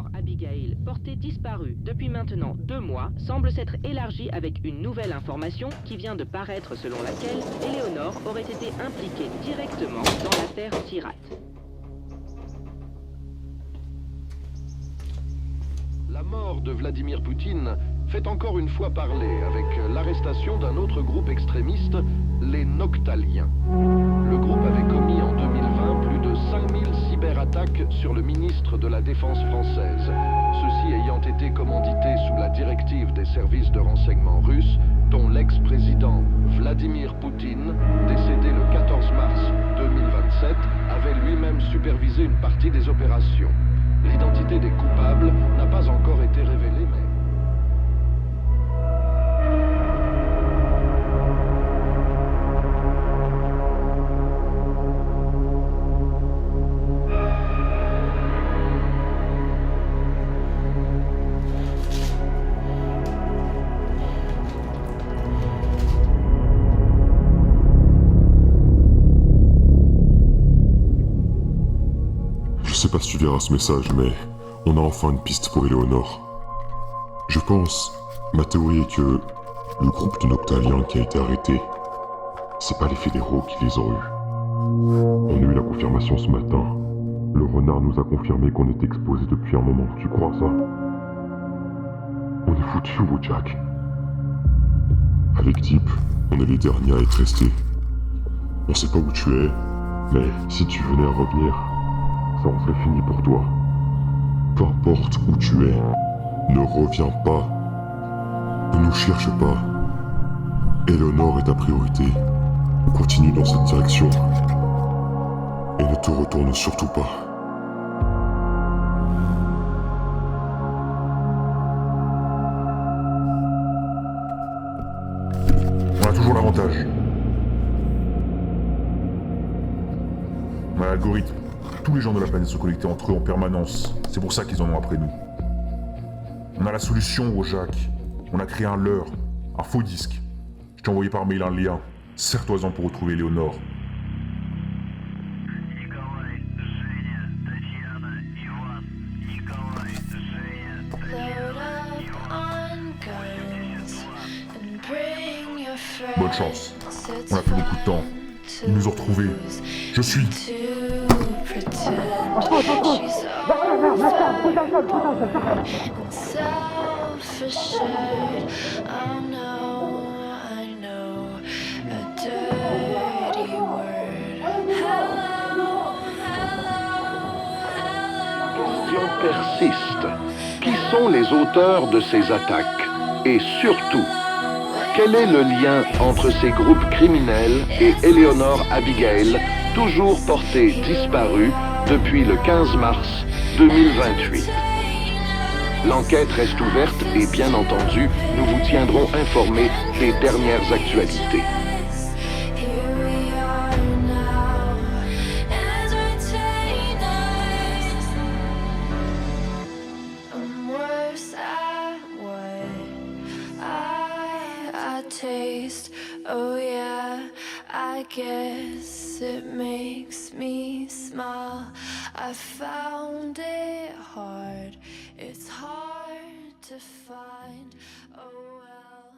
Eleanor Abigail, portée disparue depuis maintenant 2 mois, semble s'être élargie avec une nouvelle information qui vient de paraître selon laquelle Eleanor aurait été impliquée directement dans l'affaire Sirat. La mort de Vladimir Poutine fait encore une fois parler avec l'arrestation d'un autre groupe extrémiste, les Noctaliens. Le groupe avait commis en 2020 plus de 5000 cyberattaques sur le ministre de la Défense française, ceux-ci ayant été commandités sous la directive des services de renseignement russes, dont l'ex-président Vladimir Poutine, décédé le 14 mars 2027, avait lui-même supervisé une partie des opérations. L'identité des coupables n'a pas encore été révélée, mais... Je sais pas si tu verras ce message, mais on a enfin une piste pour Eleanor. Je pense, ma théorie est que le groupe de Noctaliens qui a été arrêté, c'est pas les fédéraux qui les ont eus. On a eu la confirmation ce matin. Le renard nous a confirmé qu'on était exposé depuis un moment. Tu crois ça? On est foutus, Jack. Avec Deep, on est les derniers à être restés. On sait pas où tu es, mais si tu venais à revenir, ça en serait fini pour toi. Peu importe où tu es, ne reviens pas. Ne nous cherche pas. Eleanor est ta priorité. Continue dans cette direction. Et ne te retourne surtout pas. On a toujours l'avantage. On a l'algorithme. Tous les gens de la planète sont connectés entre eux en permanence. C'est pour ça qu'ils en ont après nous. On a la solution, Jack. On a créé un leurre, un faux disque. Je t'ai envoyé par mail un lien. Serre-toi-en pour retrouver Eleanor. Bonne chance. On a fait beaucoup de temps. Ils nous ont retrouvés. Je suis... La question persiste. Qui sont les auteurs de ces attaques? Et surtout, quel est le lien entre ces groupes criminels et Eleanor Abigail, toujours portée disparue depuis le 15 mars 2028? L'enquête reste ouverte et bien entendu, nous vous tiendrons informés des dernières actualités. Oh yeah, I guess it makes me smile. I found it hard, it's hard to find. Oh well.